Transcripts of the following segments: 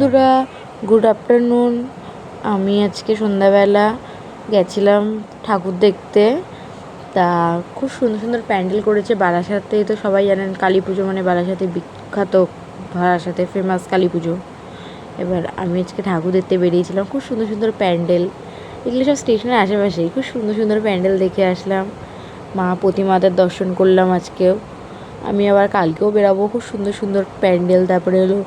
বন্ধুরা, good afternoon. আমি আজকে সন্ধ্যাবেলা গেছিলাম ঠাকুর দেখতে। তা খুব সুন্দর সুন্দর প্যান্ডেল করেছে বারাসাতে। তো সবাই জানেন কালী পুজো মানে বারাসাতে বিখ্যাত, বারাসাতে ফেমাস কালী পুজো। এবার আমি আজকে ঠাকুর দেখতে বেরিয়েছিলাম। খুব সুন্দর সুন্দর প্যান্ডেল, এগুলো সব স্টেশনের আশেপাশেই। খুব সুন্দর সুন্দর প্যান্ডেল দেখে আসলাম। মা প্রতিমাদের দর্শন করলাম আজকেও। আমি আবার কালকেও বেরাবো। খুব সুন্দর সুন্দর প্যান্ডেল, তারপরে হলো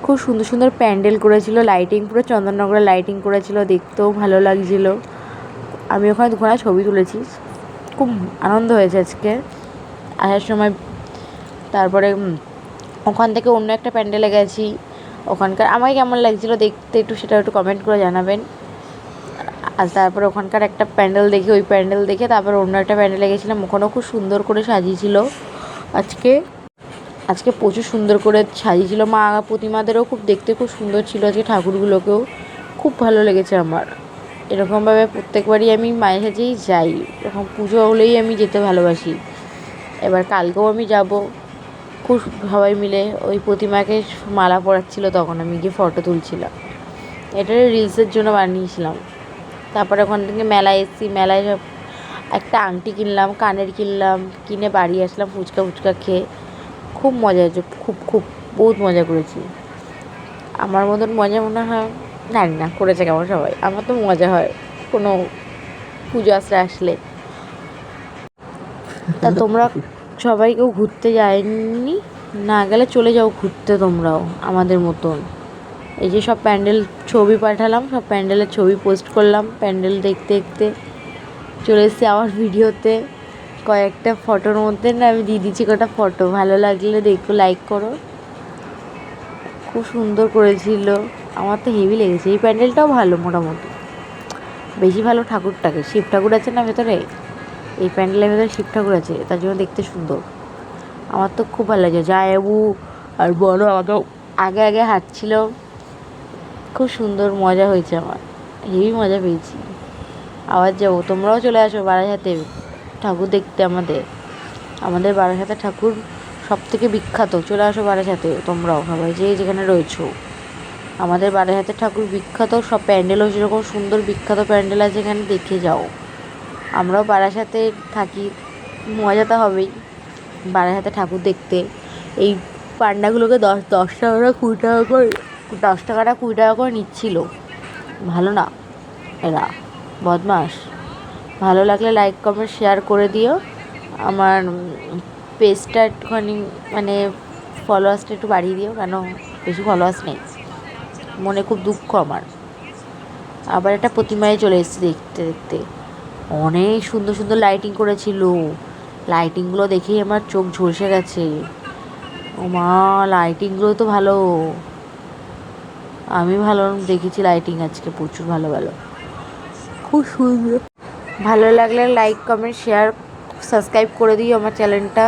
খুব সুন্দর সুন্দর প্যান্ডেল করেছিল, লাইটিং পুরো চন্দননগরের লাইটিং করেছিল, দেখতেও ভালো লাগছিল। আমি ওখানে দুখানা ছবি তুলেছি, খুব আনন্দ হয়েছে আজকে আসার সময়। তারপরে ওখান থেকে অন্য একটা প্যান্ডেলে গেছি। ওখানকার আমাকে কেমন লাগছিলো দেখতে একটু সেটা একটু কমেন্ট করে জানাবেন। আর তারপরে ওখানকার একটা প্যান্ডেল দেখে, ওই প্যান্ডেল দেখে তারপর অন্য একটা প্যান্ডেলে গেছিলাম। ওখানেও খুব সুন্দর করে সাজিয়েছিল আজকে প্রচুর সুন্দর করে সাজিয়েছিল। মা প্রতিমাদেরও খুব দেখতে খুব সুন্দর ছিল আজকে, ঠাকুরগুলোকেও খুব ভালো লেগেছে আমার। এরকমভাবে প্রত্যেকবারই আমি মায়ের সাথেই যাই, এরকম পুজো হলেই আমি যেতে ভালোবাসি। এবার কালকেও আমি যাব। খুব সবাই মিলে ওই প্রতিমাকে মালা পরাচ্ছিল, তখন আমি গিয়ে ফটো তুলছিলাম। এটা রিলসের জন্য বানিয়েছিলাম। তারপরে ওখান থেকে মেলায় এসেছি, মেলায় সব একটা আংটি কিনলাম, কানের কিনলাম, কিনে বাড়ি আসলাম ফুচকা খেয়ে। খুব মজা হয়েছে, খুব বহুত মজা করেছি। আমার মতন মজা মনে হয় জানি না করেছে কেমন সবাই, আমার তো মজা হয় কোনো পুজো আসলে। তা তোমরা সবাই কেউ ঘুরতে যায়নি? না গেলে চলে যাও ঘুরতে তোমরাও আমাদের মতন। এই যে সব প্যান্ডেল ছবি পাঠালাম, সব প্যান্ডেলের ছবি পোস্ট করলাম। প্যান্ডেল দেখতে দেখতে চলে এসেছি আমার ভিডিওতে। কয়েকটা ফটোর মধ্যে না আমি দিয়ে দিচ্ছি কটা ফটো, ভালো লাগলে দেখো, লাইক করো। খুব সুন্দর করেছিল, আমার তো হেভি লেগেছে। এই প্যান্ডেলটাও ভালো, মোটামুটি বেশি ভালো ঠাকুরটাকে, শিব ঠাকুর আছে না ভেতরে, এই প্যান্ডেলের ভেতরে শিব ঠাকুর আছে, তার জন্য দেখতে সুন্দর। আমার তো খুব ভালো লাগছে। জায়াবু আর বড় আমাকে আগে আগে হাঁটছিল, খুব সুন্দর মজা হয়েছে আমার, হেভি মজা পেয়েছি। আবার যাবো, তোমরাও চলে আসো বারাসাতে ঠাকুর দেখতে। আমাদের বারাসাতে ঠাকুর সব থেকে বিখ্যাত। চলে আসো বারাসাতে তোমরাও সবাই, যে যেখানে রয়েছো। আমাদের বারাসাতে ঠাকুর বিখ্যাত, সব প্যান্ডেলও যেরকম সুন্দর বিখ্যাত প্যান্ডেল আছে এখানে, দেখে যাও। আমরাও বারাসাতে থাকি, মজা তো হবেই বারাসাতে ঠাকুর দেখতে। এই পান্ডাগুলোকে 10 টাকা 20 টাকা করে, 10 টাকাটা 20 টাকা করে নিচ্ছিল। ভালো না এরা, বদমাস। ভালো লাগলে লাইক কমেন্ট শেয়ার করে দিও। আমার পেজটা একটুখানি মানে ফলোয়ার্সটা একটু বাড়িয়ে দিও, কেন বেশি ফলোয়ার্স নেই। মনে খুব দুঃখ আমার। আবার একটা প্রতিমায় চলে এসেছি দেখতে দেখতে। অনেক সুন্দর সুন্দর লাইটিং করেছিল, লাইটিংগুলো দেখেই আমার চোখ ঝলসে গেছে। ও মা, লাইটিংগুলো তো ভালো, আমি ভালো দেখেছি লাইটিং আজকে, প্রচুর ভালো ভালো, খুব সুন্দর। ভালো লাগলে লাইক কমেন্ট শেয়ার সাবস্ক্রাইব করে দিও আমার চ্যানেলটা।